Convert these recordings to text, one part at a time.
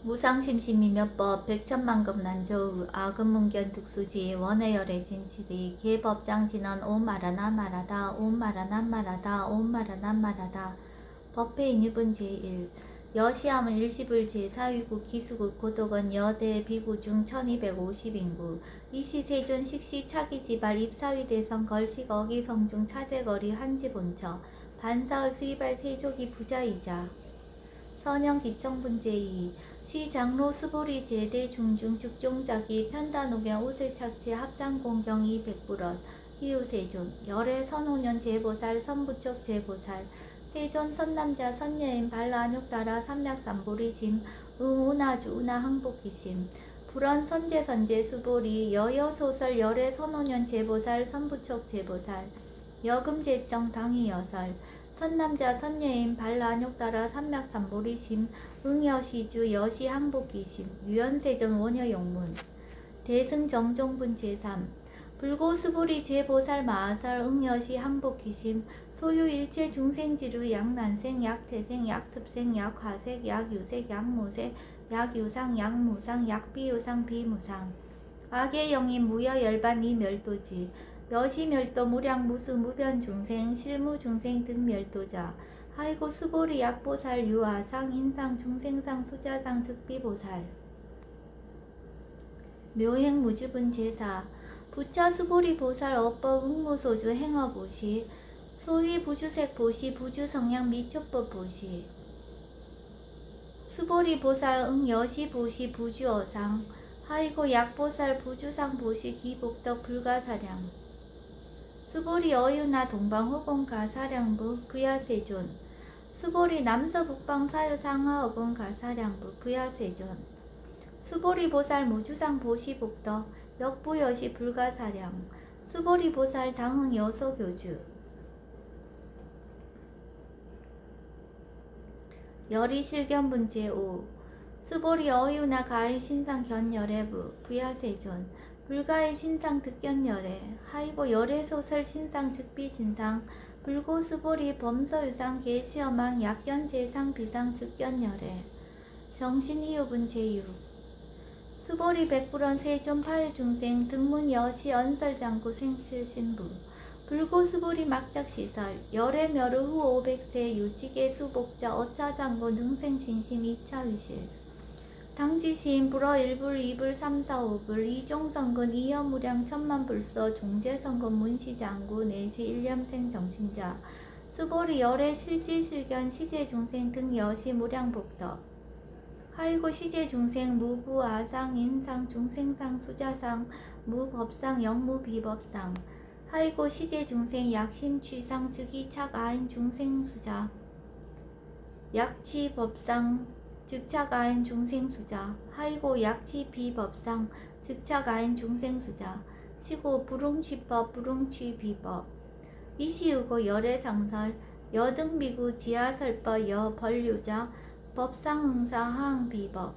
무상심심이몇법 백천만급 난조의 아금문견 득수지 원해열의 진실이 개법장진언 옴마라난 마라다 옴마라난 마라다 옴마라난 마라다 법회인유분 제1 여시함은 일시불 제4위국 기수국 고독은 여대 비구 중 1250인구 이시세존 식시 차기지발 입사위대성 걸식 어기성중 차제거리 한지본처 반사을 수의발 세족이 부자이자 선영기청분 제2 시장로 수보리 제대 중중 즉종자기 편단오경 우슬착취 합장공경 200불원 희우세존 열애 선오년 제보살 선부촉 제보살 세존 선남자 선여인 발라안욕따라 삼략삼보리심 응우나주 우나 항복기심 불원 선제선제 수보리 여여소설 열애 선오년 제보살 선부촉 제보살 여금제정 당이여설 선남자 선여인 발라안욕따라 삼략삼보리심 응여시주 여시항복기심 유연세전 원여용문 대승정종분 제3 불고수보리 제보살 마하살 응여시 항복기심 소유일체 중생지루 약난생 약태생 약습생 약화색 약유색 약모색 약유상 약무상 약비유상 비무상 악의 영인 무여열반 이멸도지 여시멸도 무량무수 무변중생 실무중생 등 멸도자 하이고 수보리 약보살 유아상 인상 중생상 수자상 즉비보살 묘행무주분 제사 부차 수보리 보살 어법 응무소주 행어보시 소위 부주색 보시 부주성향 미촉법 보시 수보리 보살 응여시 보시 부주어상 하이고 약보살 부주상 보시 기복덕 불가사량 수보리 어유나 동방후공 가사량부 부야세존 수보리 남서북방 사유상하 어본 가사량부 부야세존 수보리 보살 무주상 보시 복덕 역부여시 불가사량 수보리 보살 당흥 여소교주 열이실견분 제5 수보리 어유나 가의 신상 견열애부 부야세존 불가의 신상 득견열애 하이고 열애소설 신상 즉비신상 불고수보리 범서유상 계시어망 약견제상 비상 즉견열애 정신이유분 제6 수보리 백불원 세존 파유중생 등문 여시 언설장구 생실신부 불고수보리 막작시설 열애멸의 후 500세 유지계 수복자 어차장고 능생신심 2차위실 당지시인 불어 1불 2불 3, 4, 5불 이종성근 이여무량 천만불서 종제성근 문시장구 내시 일념생 정신자 수보리 열애 실지실견 시제중생 등 여시 무량복덕 하이고 시제중생 무부아상 인상 중생상 수자상 무법상 영무비법상 하이고 시제중생 약심취상 즉이착 아인 중생수자 약취법상 즉착아인 중생수자 하이고 약취비법상 즉착아인 중생수자 시고 불응취법 불응취비법 이시우고 열애상설 여등비구 지하설법 여벌유자 법상응사 하항비법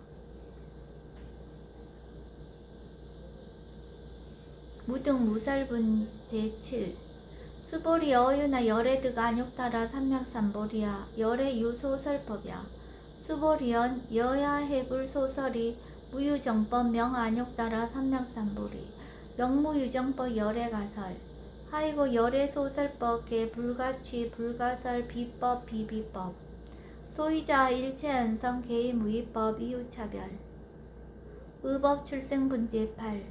무등무설분 제7 수보리 어유나 열애득 안욕따라 삼략삼보리야 열애유소설법야 수보리연 여야해불소설이 무유정법 명안욕따라 삼략삼보리 영무유정법 열애가설 하이고 열애소설법 개불가취 불가설 비법 비비법 소유자 일체연성 개의무위법 이유차별 의법 출생분 제8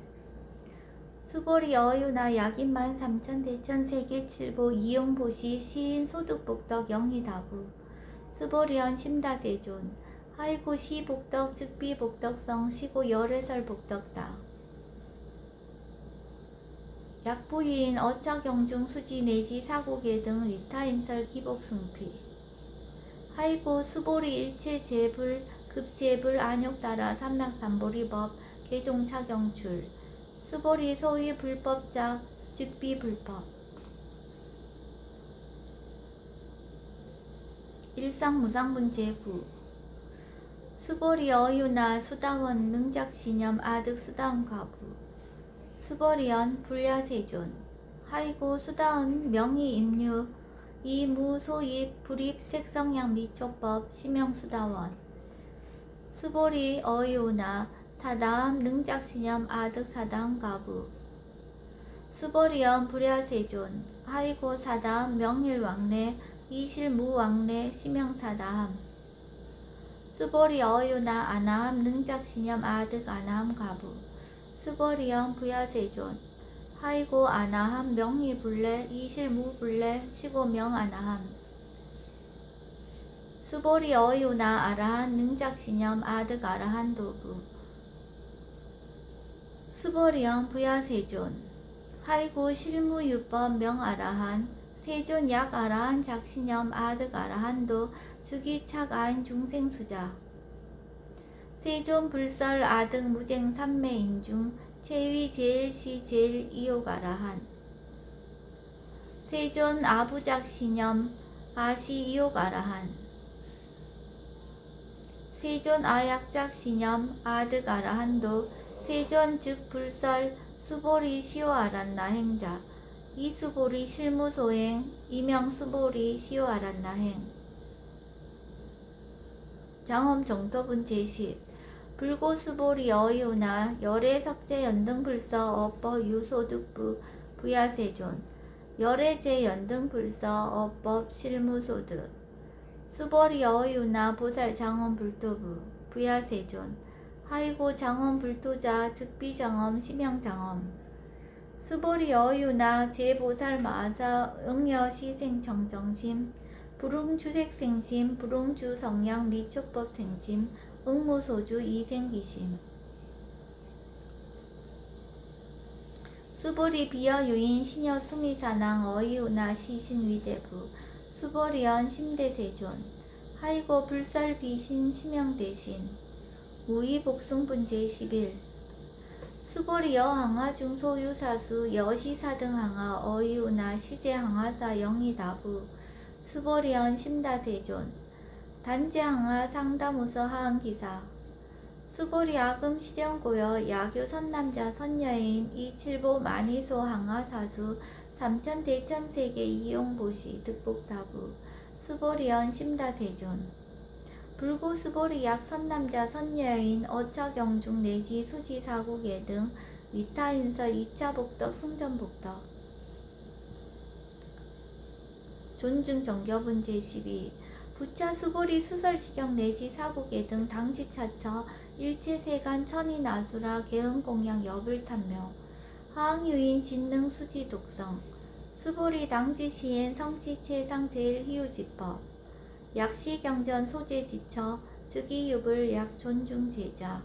수보리 어유나 약인만 삼천 대천 세계 칠보 이용보시 시인 소득복덕 영희다부 수보리언 심다세존 하이고 시복덕 즉비복덕성 시고 열애설 복덕다 약부유인 어차경중 수지 내지 사고계 등 리타인설 기복승피 하이고 수보리 일체 제불 급제불 안욕따라 삼략삼보리법 개종차경출 수보리 소위 불법작 즉비불법 일상무상분 제9 수보리 어유나 수다원 능작신념 아득 수다원가부 수보리언 불야세존 하이고 수다원 명의임류 이무소입 불입 색성양 미촉법 심형수다원 수보리 어이오나 사다함 능작신염 아득 사다함 가부 수보리연 불야세존 하이고 사다함 명일왕래 이실무왕래 심형사다함 수보리 어이오나 아나함 능작신염 아득 아나함 가부 수보리연 부야세존 하이고 아나함 명희불래 이실무불래 시고명 아나함 수보리 어이오나 아라한 능작신염 아득 아라한 도부 수보리영 부야세존 하이고 실무유법 명아라한 세존 약아라한 작신염 아득 아라한도 즉이착아인 중생수자 세존 불설 아득 무쟁 삼매인중 체위 제일시 제일 이옥아라한 세존 아부작신염 아시 이옥아라한 세존 아약작신염 아득 아라한도 세존 즉 불설 수보리 시오아란나 행자 이수보리 실무소행 이명 수보리 시오아란나 행 장엄 정토분 제10 불고 수보리 어이오나 열애 석재 연등 불서 어법 유소득부 부야세존 열애제 연등 불서 어법 실무소득 수보리 어이오나 보살 장엄 불토부 부야세존 하이고 장엄 불토자 즉비장엄 심형장엄 수보리 어이오나 제보살 마사 응여 시생 정정심 불응주색생심 불응주 성량 미촉법 생심 응무소주 이생기심 수보리 비여 유인 시녀 숭이사낭 어이오나 시신위대부 수보리연 심대세존 하이고 불살 비신 심형대신 우이복승분 제11 수보리 여항하 중소유사수 여시사등항하 어이오나 시제항하사 영이다부 수보리연 심다세존 단제항하 상담우서 하항기사 수보리 아금 시령고여 야교 선남자 선여인 이칠보 만이소 항하사수 삼천대천세계 이용보시 득복다부 수보리연 심다세존 불고 수보리 약 선남자 선여인 어차경중 내지 수지사국예 등 위타인설 2차복덕 승전복덕 존중 정겨분 제12 부차 수보리 수설시경 내지 사국예 등 당시차처 일체세간 천이나수라 개응공양 여불탄묘 하항유인 진능 수지 독성 수보리 당지시엔 성지체상 제일희우지법 약시경전 소재지처 즉이유불 약 존중제자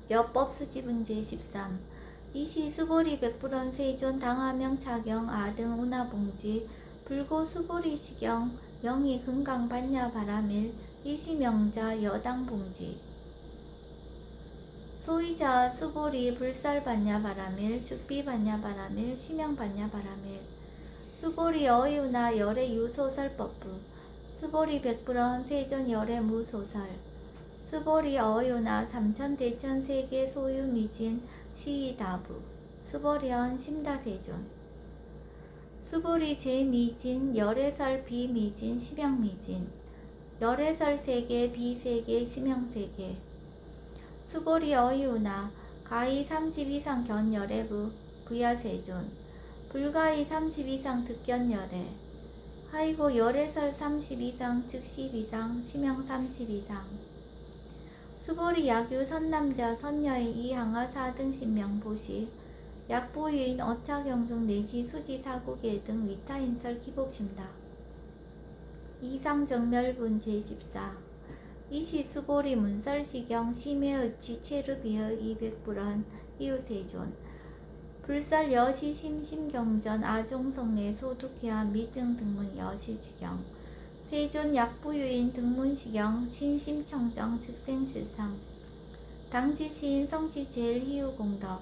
여법수지분 제13 이시 수보리 백불원 세존 당하명 차경 아등 운하봉지 불고 수보리 시경 명의 금강 반야 바라밀 이시명자 여당봉지 소이자 수보리 불살 반야 바라밀 즉비 반야 바라밀 시명 반야 바라밀 수보리 어이우나 열애 유소설법부 수보리 백불원 세존 열애 무소설 수보리 어이우나 삼천대천 세계 소유미진 시이다부 수보리언 심다세존 수보리 제미진 열애설 비미진 심형미진 열애설 세계 비세계 심형세계 수보리 어이우나 가히 30 이상 견열애부 부야세존 불가히 30 이상 득견열애 하이고 열애설 30 이상 즉 10 이상 심형 30 이상 수보리 야규 선남자 선여인 이항하 4등 신명보시 약보유인 어차경중 내지 수지사국예 등 위타인설 기복심다 이상정멸분 제14 이시 수보리 문설시경 심해의치 체르비어 200불안 이웃세존 불설 여시 심심경전 아종성내 소득해야 미증 등문 여시지경 세존 약부유인 등문시경 신심청정 즉생실상 당지시인 성지 제일희우공덕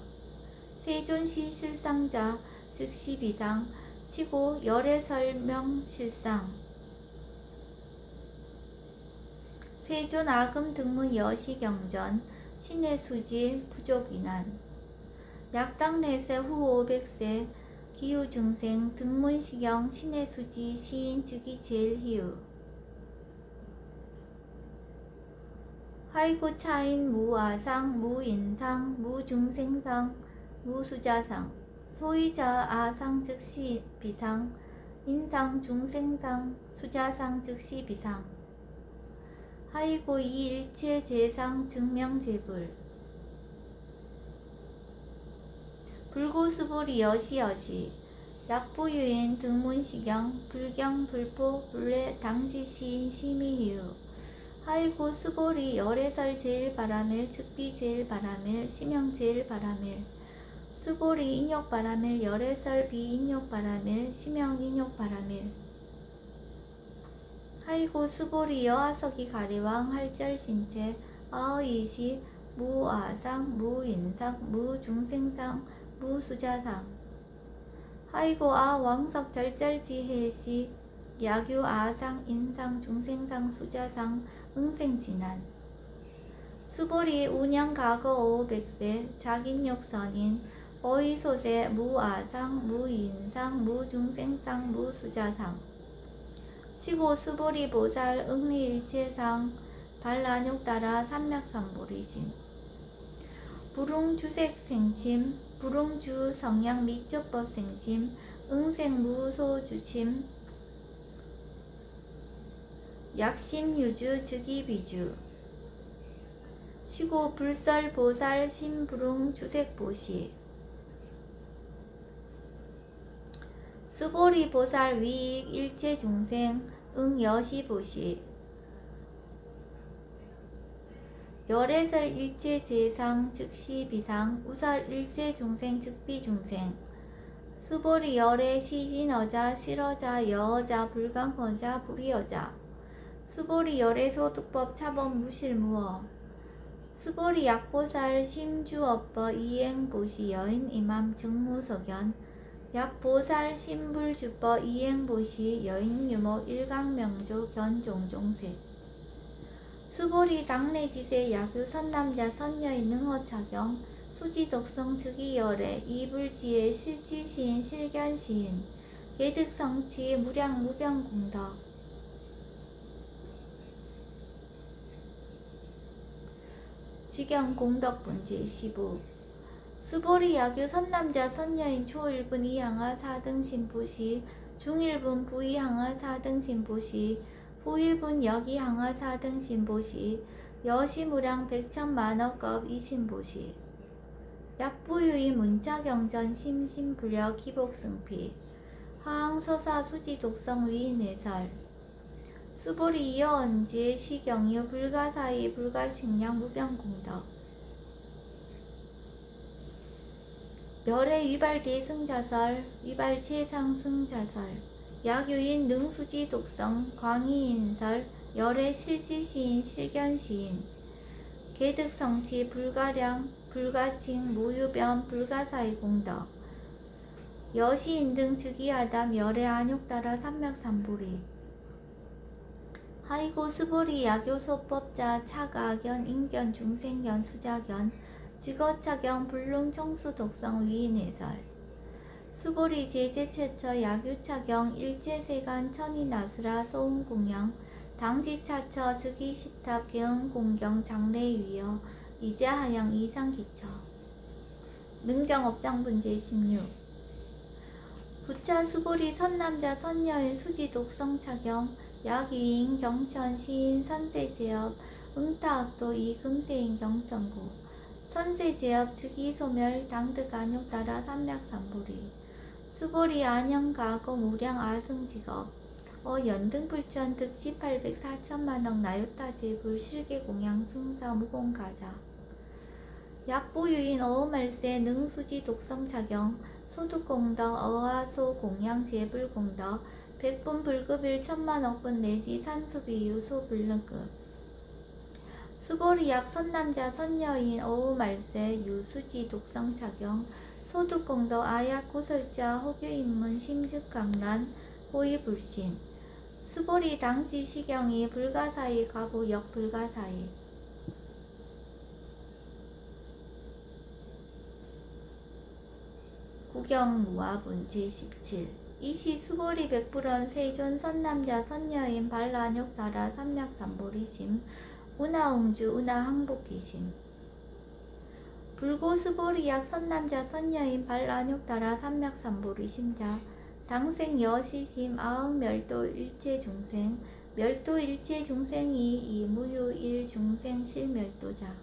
세존시 실상자 즉시 비상 시고 열애설명 실상 세존 아금 등문 여시경전 신의 수지 부족이난 약당내세 후 500세 기후중생 등문시경 신의 수지 시인 즉이 제일희우 하이고 차인 무아상 무인상 무중생상 무수자상 소이자 아상 즉시 비상 인상 중생상 수자상 즉시 비상 하이고 이 일체 재상 증명재불 불고수불이 여시여시 약부유인 등문시경 불경 불포 불례 당지시인 심의유 하이고 수보리 열애설 제일 바라밀 즉비 제일 바라밀 심형 제일 바라밀 수보리 인욕 바라밀 열애설 비인욕 바라밀 심형 인욕 바라밀 하이고 수보리 여하석이 가리왕 할절신체 아의시 무아상 무인상 무중생상 무수자상 하이고 아 왕석 절절지해시 야규 아상 인상 중생상 수자상 응생진한 수보리 운영 과거 500세 자긴욕선인 어이소세 무아상 무인상 무중생상 무수자상 시고 수보리 보살 응리일체상 발란욕 따라 삼맥삼보리심 불웅주색 생심 불웅주 성양 미조법 생심 응생무소주심 약심유주 즉이비주 시고 불설 보살 심불웅 주색보시 수보리 보살 위익 일체중생 응여시보시 열애설 일체재상 즉시비상 우설 일체중생 즉비중생 수보리 열애 시진어자 실어자 여어자 불강어자 불이어자 수보리 열애소득법 차범 무실무어 수보리 약보살 심주업버 이행보시 여인 이맘 증무석연 약보살 심불주법 이행보시 여인 유모 일강명조 견종종색 수보리 당내지세 야규 선남자 선여인 능허차경 수지독성 즉이열애 이불지혜 실지시인 실견시인 예득성치 무량무병공덕 지경공덕분 제15 수보리 야규 선남자 선여인 초1분 이항하 4등 신보시 중1분 부이항하 4등 신보시 후1분 여기항하 4등 신보시 여시무량 백천만억급 이신보시 약부유이 문자경전 심심불려 기복승피 하항서사 수지독성 위인해설 수보리 이어언지 시경유 불가사의 불가측량 무병공덕 멸의 위발대승자설 위발체상승자설 약유인 능수지독성 광희인설 열의 실지시인 실견시인 개득성치 불가량 불가칭 무유변 불가사의 공덕 여시인 등 즉이하담 열의 안욕따라 삼맥삼보리 하이고 수보리 야교소법자 차가견 인견 중생견 수자견 직어차경 불능 청수독성 위인해설 수보리 제제체처 야규차경 일제세간 천이나수라 소음공양 당지차처 즉이시탑 개음공경 장래위여 이자하양 이상기처 능정업장분 제16 부차 수보리 선남자 선여인 수지독성차경 약유인 경천 시인 선세제업 응타학도 이금세인 경천구 선세제업 즉이소멸 당득안욕 따라 삼맥삼보리 수보리 안영가고 무량 아승직업 연등불천 득지 800 4천만억 나요타제불 실계공양 승사 무공가자 약보유인 어음말세 능수지 독성차경 소득공덕 어하소 공양 제불공덕 백분 불급일 천만억분 내지 산수비유 소불능급 수보리 약 선남자 선여인 어우말세 유수지 독성차경 소득공덕 아약 고설자 호교인문 심즉강란 호의불신 수보리 당지 시경이 불가사의 가보 역불가사의 구경무화분 제17 이시 수보리 백불원 세존 선남자 선여인 발란욕 따라 삼맥삼보리심 운하옹주 운하항복귀심 불고수보리약 선남자 선여인 발안욕따라 삼맥삼보리 심자 당생 여시심 아흥멸도 일체중생 멸도 일체중생이 이무유 일중생 실멸도자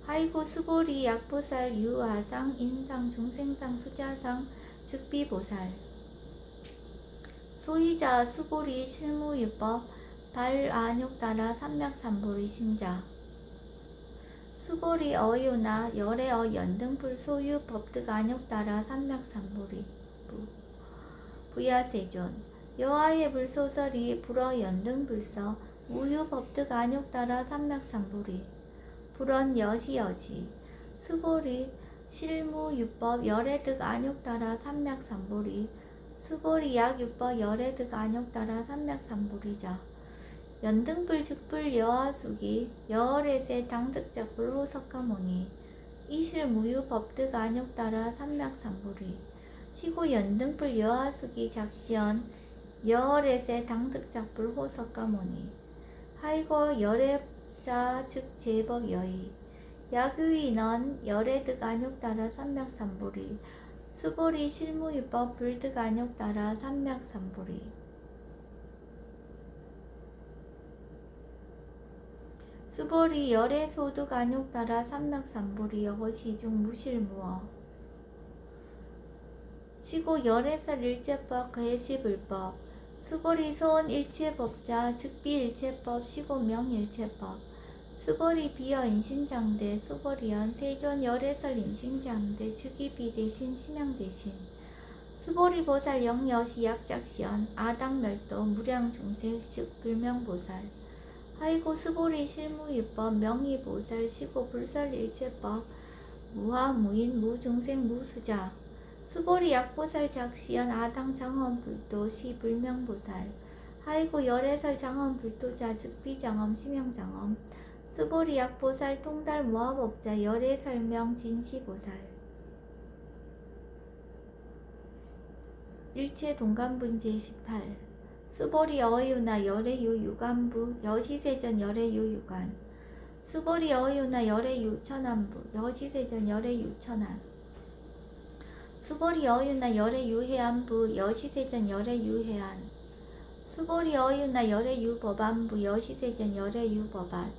하이고 수보리 약보살 유아상 인상 중생상 수자상 즉비보살 소이자 수보리 실무유법 발안욕따라 삼맥삼보리 심자 수보리 어유나 열애어 연등불 소유 법득 안욕따라 삼맥삼보리 부야세존 여하의 불소설이 불어 연등불서 우유 법득 안욕따라 삼맥삼보리 불언 여시여지 수보리 실무유법 열애득 안욕따라 삼맥삼보리 수보리 약유법 열애득 안욕따라 삼맥삼보리자 연등불 즉불 여하수기 여월에세 당득작불 호석가모니 이실무유 법득 안욕따라 삼맥삼보리 시고 연등불 여하수기 작시연 여월에세 당득작불 호석가모니 하이고 열애자 즉 제법 여의 야규인원 열애득 안욕따라 삼맥삼보리 수보리 실무유법 불득 안욕따라 삼맥삼보리 수보리 열애 소득 안욕따라 삼맥삼보리 여거시중 무실무어 시고 열애설 일체법 괴시불법 수보리 소원 일체법자 즉비 일체법 시고 명일체법 수보리 비어 인신장대 수보리연 세존 열애설 인신장대 즉이비 대신 심양 대신 수보리 보살 영여시 약작시연 아당멸도 무량중생 즉 불명보살 하이고 수보리 실무유법 명의보살 시고 불설일체법 무하무인 무중생 무수자 수보리 약보살 작시연 아당 장엄불도 시 불명보살 하이고 열애설 장엄불도자 즉비장엄 심영장엄 수보리 약보살 통달 무화법자 열애설명 진시보살 일체 동간분 제18 수보리 어유나 열애유 유간부 여시세전 열애유 유간 수보리 어유나 열애유 천안부 여시세전 열애유 천안 수보리 어유나 열애유 해안부 여시세전 열애유 해안 수보리 어유나 열애유 법안부 여시세전 열애유 법안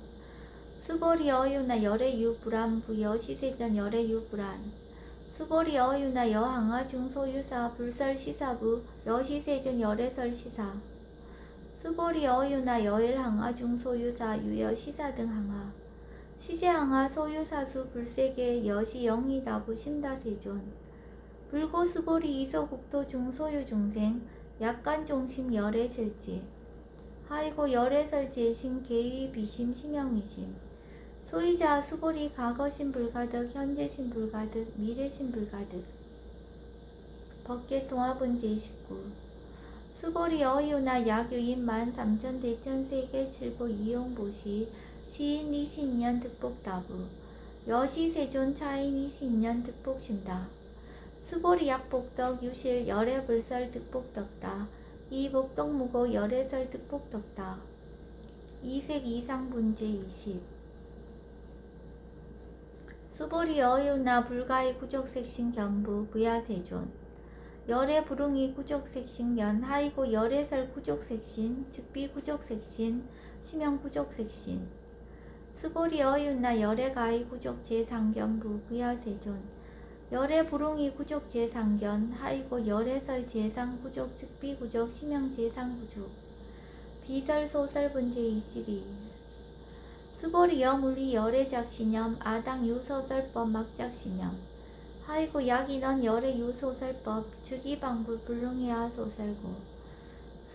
수보리 어유나 열애유 불안부 여시세전 열애유 불안 수보리 어유나 여항아 중소유사 불설시사부 여시세존 열애설 시사 수보리 어유나 여일항아 중소유사 유여시사 등 항아 시제항아 소유사수 불세계 여시 영희다부 심다세존 불고수보리 이소국도 중소유 중생 약간종심 열애설지 하이고 열애설지 신계위 비심 심영이심 소이자 수보리 과거신 불가득 현재신 불가득 미래신 불가득 법계 통합은 제19 수보리 어유나 약유인 13,000 대천세계 칠보 이용보시 시인 이신년 득복다부 여시세존 차인 이신년 득복심다 수보리 약복덕 유실 열애불설 득복덕다 이복덕무고 열애설 득복덕다 이색 이상분제 20 수보리 어유나 불가의 구족색신 견부 부야세존 열애 부릉이 구족색신 연 하이고 열애설 구족색신 즉비 구족색신 심형 구족색신 수보리 어유나 열애 가의 구족 제상견부 부야세존 열애 부릉이 구족 제상견 하이고 열애설 제상 구족 즉비 구족 심형 제상 구족 비설 소설 분제 22 수보리 여물리 열애작신념 아당 유소설법 막작신념 하이고 약인원 열애 유소설법 즉이방불 불능해야 소설고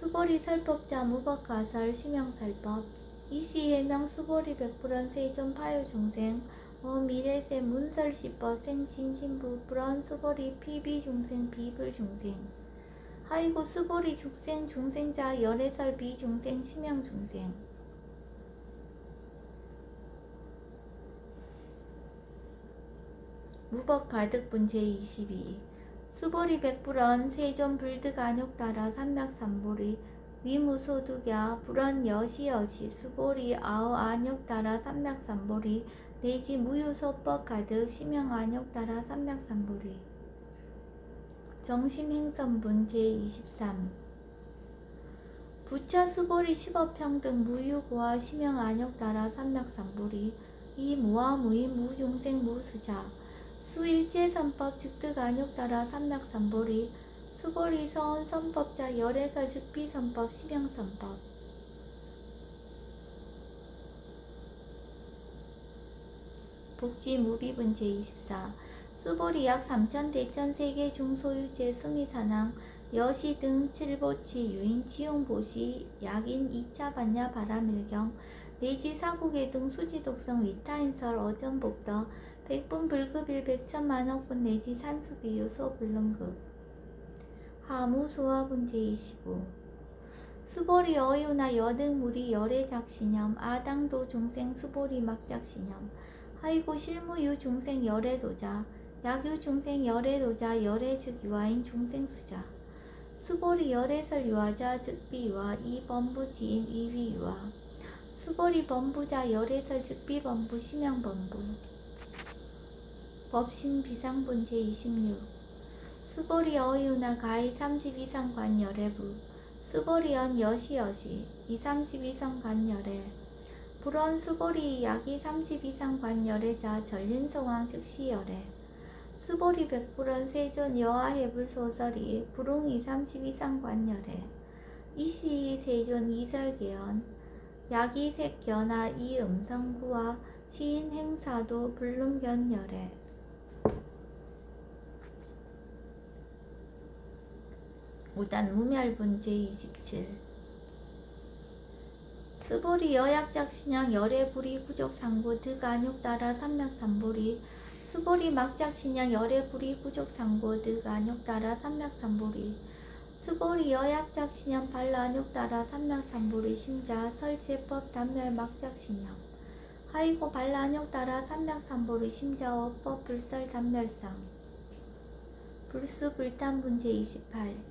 수보리 설법자 무법가설 심형설법 이시해명 수보리 백불원 세존 파요중생 미래세 문설시법 생신신부 불원 수보리 피비중생 비불중생 하이고 수보리 죽생 중생자 열애설 비중생 심형중생 무법가득분 제22 수보리 백불원 세존 불득 안욕따라 삼맥삼보리 위무소득야 불원 여시여시 수보리 아오 안욕 따라 삼맥삼보리 내지 무유소법 가득 심형 안욕 따라 삼맥삼보리 정심행선분 제23 부차 수보리 십업평등 무유고와 심형 안욕 따라 삼맥삼보리 이 무와 무인 무중생 무수자 수일제선법 즉득 안욕 따라 삼맥삼보리 수보리 서원 선법자 열애설 즉비선법 심형선법 복지 무비분 제24 수보리 약 3천 대천 세계 중소유제 수미산항 여시 등 칠보치 유인 지용보시 약인 2차 반야 바라밀경 내지 사국의 등 수지독성 위타인설 어전복더 백분 불급일 백천만억분 내지 산수비유 소불능급 하무소화분 제25 수보리 어유나 여등무리 열애작신염 아당도 중생 수보리 막작신염 하이고 실무유 중생 열애도자 약유 중생 열애도자 열애 즉 유아인 중생수자 수보리 열애설 유아자 즉 비유아 이범부지인 이위유아 수보리 범부자 열애설 즉 비범부 심형범부 법신 비상분 제26 수보리 어유나 가히 32상 관열애부 수보리언 여시여시 232상 관열애 불원 수보리 약이 32상 관열애자 전륜성왕 즉시열애 수보리 백불원 세존 여하해불 소설이 불웅 232상 관열애 이시 세존 이설계연 약이 색견하 이음성구와 시인 행사도 불능견열애 우단 무멸분 제27 수보리 여약작신형 열애불이 구족상고 득안욕 따라 삼맥삼보리 수보리 막작신형 열애불이 구족상고 득안욕 따라 삼맥삼보리 수보리 여약작신형 발라안욕 따라 삼맥삼보리 심자 설제법 단멸 막작신형 하이고 발라안욕 따라 삼맥삼보리 심자 어법 불설 단멸상 불수 불탄분 제28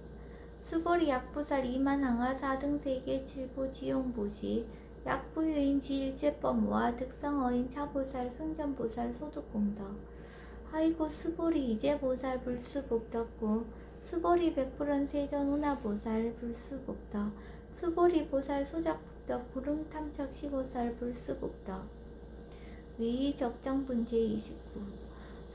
수보리 약부살 이만항하 4등 세계 7부 지용보시 약부유인 지일제법무와 득성어인 차보살 승전보살 소득공덕 하이고 수보리 이제보살 불수복덕구 수보리 백불원 세전 운하보살 불수복덕 수보리 보살 소작복덕 불응탐척 시보살 불수복덕 위 적정분 제29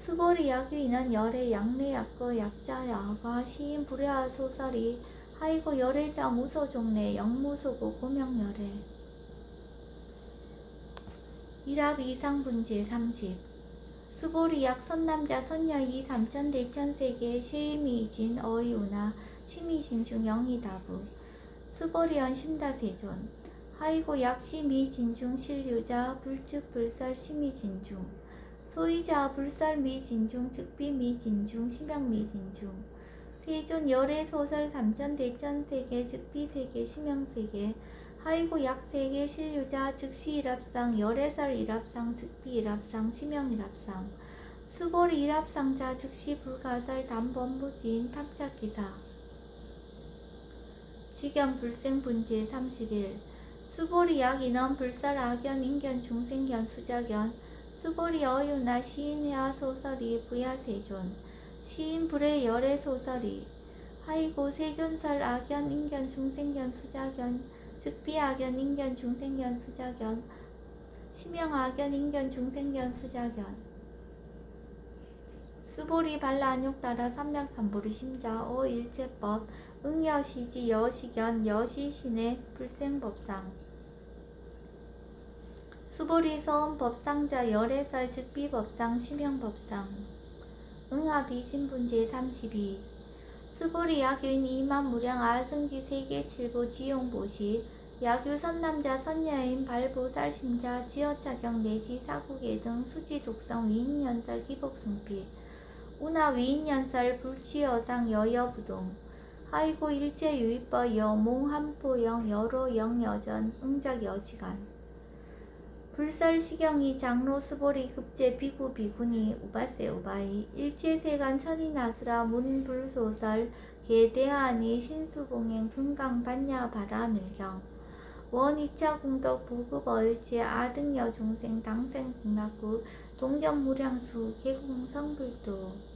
수보리 약유인은 열애 약내 약거 약자 야과 시인 불야하 소설이 하이고 열애자 무소종래 영무소고 고명열애 일합 이상분 제30 수보리 약 선남자 선여이 삼천대천세계 쉐이미진 어이우나 심이신중 영이다부 수보리언 심다세존 하이고 약 심이진중 실유자 불측 불설 심이진중 소이자 불설미진중 즉비미진중 심형미진중 세존 열애소설 삼천대천세계 즉비세계 심형세계 하이고 약세계 실유자 즉시일합상 열애설 일합상 즉비일합상 심형일합상 수보리 일합상자 즉시 불가설 단범부지인 탐착기사 직연 불생분제 31 수보리 약인원 불설 악연 인견 중생견 수자견 수보리 어유나 시인야 소설이 부야세존 시인 불의 열애 소설이 하이고 세존설 악연 인견 중생견 수자견 즉비 악연 인견 중생견 수자견 심형 악연 인견 중생견 수자견 수보리 발라안욕 따라 삼맥삼보리 심자 오일체법 응여시지 여시견 여시신의 불생법상 수보리 서원법상자 열애설 즉비법상 심형법상 응하비신분 제32 수보리 약유인 이만무량 아승지 세계 칠보 지용보시 약유 선남자 선여인 발보살심자 지어자경 내지 사국의 등 수지독성 위인연설 기복승피 운하 위인연설 불치여상 여여부동 하이고 일제유입법 여몽한포영 여로 영여전 응작여시간 불설시경이 장로 수보리 급제 비구 비구니 우바세 우바이 일체세간 천이나수라 문불소설 계대하니 신수봉행 금강 반야 바라밀경 원 2차 공덕 부급 얼지 아등여 중생 당생 극락구 동견무량수 계공성불도